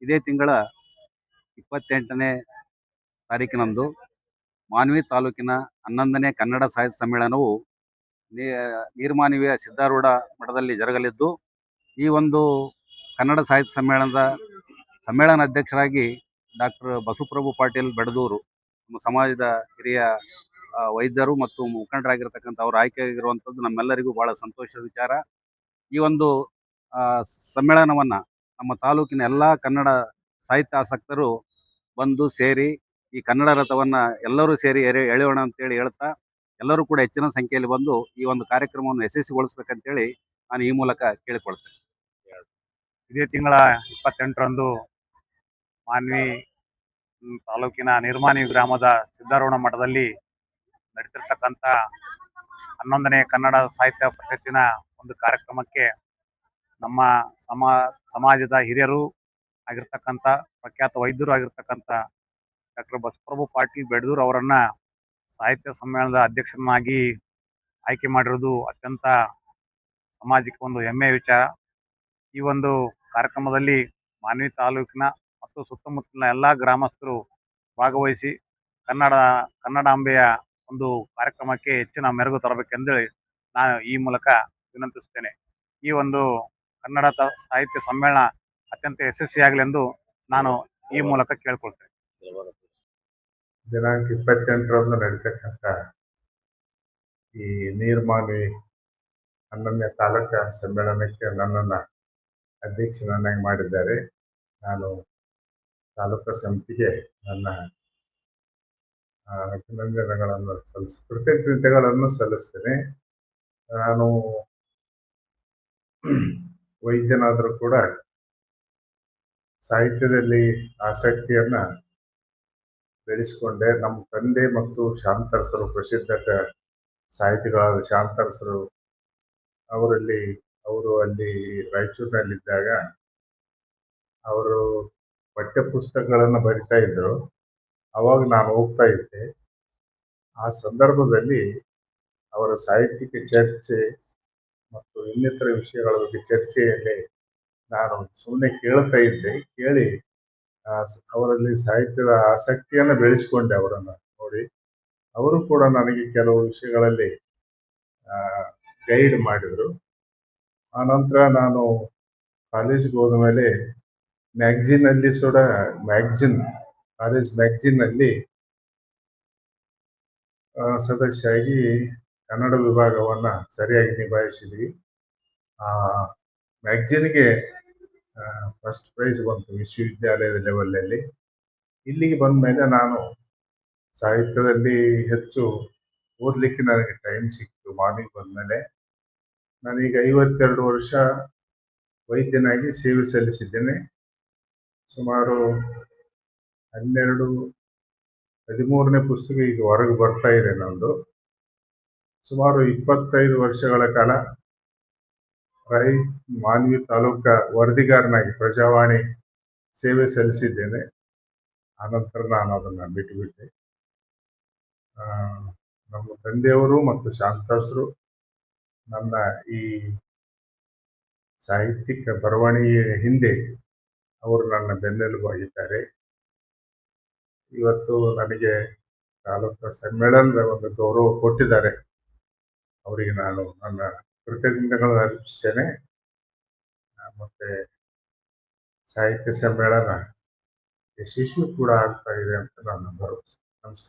ಇದೇ ತಿಂಗಳ 28ನೇ ತಾರೀಕಿನಂದು ಮಾನ್ವಿ ತಾಲೂಕಿನ 11ನೇ ಕನ್ನಡ ಸಾಹಿತ್ಯ ಸಮ್ಮೇಳನವು ನೀರ್ಮಾನ್ವಿಯ ಸಿದ್ಧಾರೂಢ ಮಠದಲ್ಲಿ ಜರುಗಲಿದ್ದು, ಈ ಒಂದು ಕನ್ನಡ ಸಾಹಿತ್ಯ ಸಮ್ಮೇಳನ ಅಧ್ಯಕ್ಷರಾಗಿ ಡಾಕ್ಟರ್ ಬಸವಪ್ರಭು ಪಾಟೀಲ್ ಬೆಡದೂರು, ನಮ್ಮ ಸಮಾಜದ ಹಿರಿಯ ವೈದ್ಯರು ಮತ್ತು ಮುಖಂಡರಾಗಿರ್ತಕ್ಕಂಥ ಅವರು ಆಯ್ಕೆಯಾಗಿರುವಂಥದ್ದು ನಮ್ಮೆಲ್ಲರಿಗೂ ಬಹಳ ಸಂತೋಷದ ವಿಚಾರ. ಈ ಒಂದು ಸಮ್ಮೇಳನವನ್ನು ನಮ್ಮ ತಾಲೂಕಿನ ಎಲ್ಲ ಕನ್ನಡ ಸಾಹಿತ್ಯ ಆಸಕ್ತರು ಬಂದು ಸೇರಿ ಈ ಕನ್ನಡ ರಥವನ್ನು ಎಲ್ಲರೂ ಸೇರಿ ಎಳೆಯೋಣ ಅಂತೇಳಿ ಹೇಳ್ತಾ, ಎಲ್ಲರೂ ಕೂಡ ಹೆಚ್ಚಿನ ಸಂಖ್ಯೆಯಲ್ಲಿ ಬಂದು ಈ ಒಂದು ಕಾರ್ಯಕ್ರಮವನ್ನು ಯಶಸ್ವಿಗೊಳಿಸಬೇಕಂತೇಳಿ ನಾನು ಈ ಮೂಲಕ ಕೇಳಿಕೊಳ್ತೇನೆ. ಇದೇ ತಿಂಗಳ 28ರಂದು ಮಾನ್ವಿ ತಾಲೂಕಿನ ನಿರ್ಮಾನಿ ಗ್ರಾಮದ ಸಿದ್ಧಾರೂಢ ಮಠದಲ್ಲಿ ನಡೀತಿರ್ತಕ್ಕಂಥ 11ನೇ ಕನ್ನಡ ಸಾಹಿತ್ಯ ಪರಿಷತ್ತಿನ ಒಂದು ಕಾರ್ಯಕ್ರಮಕ್ಕೆ ನಮ್ಮ ಸಮಾಜದ ಹಿರಿಯರು ಆಗಿರ್ತಕ್ಕಂಥ ಪ್ರಖ್ಯಾತ ವೈದ್ಯರು ಆಗಿರ್ತಕ್ಕಂಥ ಡಾಕ್ಟರ್ ಬಸವಪ್ರಭು ಪಾಟೀಲ್ ಬೆಡದೂರು ಅವರನ್ನ ಸಾಹಿತ್ಯ ಸಮ್ಮೇಳನದ ಅಧ್ಯಕ್ಷರನ್ನಾಗಿ ಆಯ್ಕೆ ಮಾಡಿರೋದು ಅತ್ಯಂತ ಸಮಾಜಕ್ಕೆ ಒಂದು ಹೆಮ್ಮೆಯ ವಿಚಾರ. ಈ ಒಂದು ಕಾರ್ಯಕ್ರಮದಲ್ಲಿ ಮಾನ್ವಿ ತಾಲೂಕಿನ ಮತ್ತು ಸುತ್ತಮುತ್ತಲಿನ ಎಲ್ಲ ಗ್ರಾಮಸ್ಥರು ಭಾಗವಹಿಸಿ ಕನ್ನಡಾಂಬೆಯ ಒಂದು ಕಾರ್ಯಕ್ರಮಕ್ಕೆ ಹೆಚ್ಚಿನ ಮೆರುಗು ತರಬೇಕೆಂದೇಳಿ ನಾನು ಈ ಮೂಲಕ ವಿನಂತಿಸುತ್ತೇನೆ. ಈ ಒಂದು ಕನ್ನಡ ಸಾಹಿತ್ಯ ಸಮ್ಮೇಳನ ಅತ್ಯಂತ ಯಶಸ್ವಿಯಾಗಲಿ ಎಂದು ನಾನು ಈ ಮೂಲಕ ಕೇಳ್ಕೊಳ್ತೇನೆ. ದಿನಾಂಕ 28ರಂದು ನಡೀತಕ್ಕಂಥ ಈ ನೀರ್ಮಾನ್ವಿ 11ನೇ ತಾಲೂಕಾ ಸಮ್ಮೇಳನಕ್ಕೆ ನನ್ನನ್ನು ಅಧ್ಯಕ್ಷನನ್ನಾಗಿ ಮಾಡಿದ್ದಾರೆ. ನಾನು ತಾಲೂಕಾ ಸಮಿತಿಗೆ ನನ್ನ ಅಭಿನಂದನೆಗಳನ್ನು ಕೃತಜ್ಞತೆಗಳನ್ನು ಸಲ್ಲಿಸ್ತೇನೆ. ನಾನು ವೈದ್ಯನಾದರೂ ಕೂಡ ಸಾಹಿತ್ಯದಲ್ಲಿ ಆಸಕ್ತಿಯನ್ನು ಬೆಳೆಸಿಕೊಂಡೆ. ನಮ್ಮ ತಂದೆ ಮತ್ತು ಶಾಂತರಸರು, ಪ್ರಸಿದ್ಧ ಸಾಹಿತಿಗಳಾದ ಶಾಂತರಸರು ಅವರು ಅಲ್ಲಿ ರಾಯಚೂರಿನಲ್ಲಿದ್ದಾಗ ಅವರು ಪಠ್ಯಪುಸ್ತಕಗಳನ್ನು ಬರಿತಾ ಇದ್ದರು. ಅವಾಗ ನಾನು ಹೋಗ್ತಾ ಇದ್ದೆ. ಆ ಸಂದರ್ಭದಲ್ಲಿ ಅವರ ಸಾಹಿತ್ಯಿಕ ಚರ್ಚೆ ಮತ್ತು ಇನ್ನಿತರ ವಿಷಯಗಳ ಬಗ್ಗೆ ಚರ್ಚೆಯಲ್ಲಿ ನಾನು ಸುಮ್ಮನೆ ಕೇಳ್ತಾ ಇದ್ದೆ. ಕೇಳಿ ಅವರಲ್ಲಿ ಸಾಹಿತ್ಯದ ಆಸಕ್ತಿಯನ್ನು ಬೆಳೆಸಿಕೊಂಡೆ. ಅವರನ್ನು ನೋಡಿ ಅವರು ಕೂಡ ನನಗೆ ಕೆಲವು ವಿಷಯಗಳಲ್ಲಿ ಗೈಡ್ ಮಾಡಿದರು. ಆನಂತರ ನಾನು ಕಾಲೇಜಿಗೆ ಹೋದ ಮೇಲೆ ಕಾಲೇಜ್ ಮ್ಯಾಗ್ಝಿನ್ನಲ್ಲಿ ಸದಸ್ಯಾಗಿ ಕನ್ನಡ ವಿಭಾಗವನ್ನು ಸರಿಯಾಗಿ ನಿಭಾಯಿಸಿದ್ವಿ. ಆ ಮ್ಯಾಗ್ಝಿನ್ಗೆ ಫಸ್ಟ್ ಪ್ರೈಸ್ ಬಂತು ವಿಶ್ವವಿದ್ಯಾಲಯದ ಲೆವೆಲಲ್ಲಿ. ಇಲ್ಲಿಗೆ ಬಂದ ಮೇಲೆ ನಾನು ಸಾಹಿತ್ಯದಲ್ಲಿ ಹೆಚ್ಚು ಓದಲಿಕ್ಕೆ ನನಗೆ ಟೈಮ್ ಸಿಕ್ತು. ಮಾರ್ನಿಂಗ್ ಬಂದಮೇಲೆ ನಾನೀಗ 52 ವರ್ಷ ವೈದ್ಯನಾಗಿ ಸೇವೆ ಸಲ್ಲಿಸಿದ್ದೇನೆ. ಸುಮಾರು 13ನೇ ಪುಸ್ತಕ ಈಗ ಹೊರಗೆ ಬರ್ತಾ ಇದೆ ನಂದು. ಸುಮಾರು 25 ವರ್ಷಗಳ ಕಾಲ ಮಾನ್ವಿ ತಾಲೂಕಾ ವರದಿಗಾರನಾಗಿ ಪ್ರಜಾವಾಣಿ ಸೇವೆ ಸಲ್ಲಿಸಿದ್ದೇನೆ. ಆನಂತರ ನಾನು ಅದನ್ನು ಬಿಟ್ಟುಬಿಟ್ಟೆ. ನಮ್ಮ ತಂದೆಯವರು ಮತ್ತು ಶಾಂತಸರು ನನ್ನ ಈ ಸಾಹಿತ್ಯಿಕ ಬರವಣಿಗೆಯ ಹಿಂದೆ ಅವರು ನನ್ನ ಬೆನ್ನೆಲುಬಾಗಿದ್ದಾರೆ. ಇವತ್ತು ನನಗೆ ತಾಲೂಕಾ ಸಮ್ಮೇಳನದ ಒಂದು ಗೌರವ ಕೊಟ್ಟಿದ್ದಾರೆ. ಅವರಿಗೆ ನಾನು ನನ್ನ ಕೃತಜ್ಞತೆಗಳನ್ನು ಅರ್ಪಿಸ್ತೇನೆ. ಮತ್ತೆ ಸಾಹಿತ್ಯ ಸಮ್ಮೇಳನ ಯಶಸ್ವಿ ಕೂಡ ಆಗ್ತಾ ಇದೆ ಅಂತ ನಾನು ಭರವಸೆ. ನಮಸ್ಕಾರ.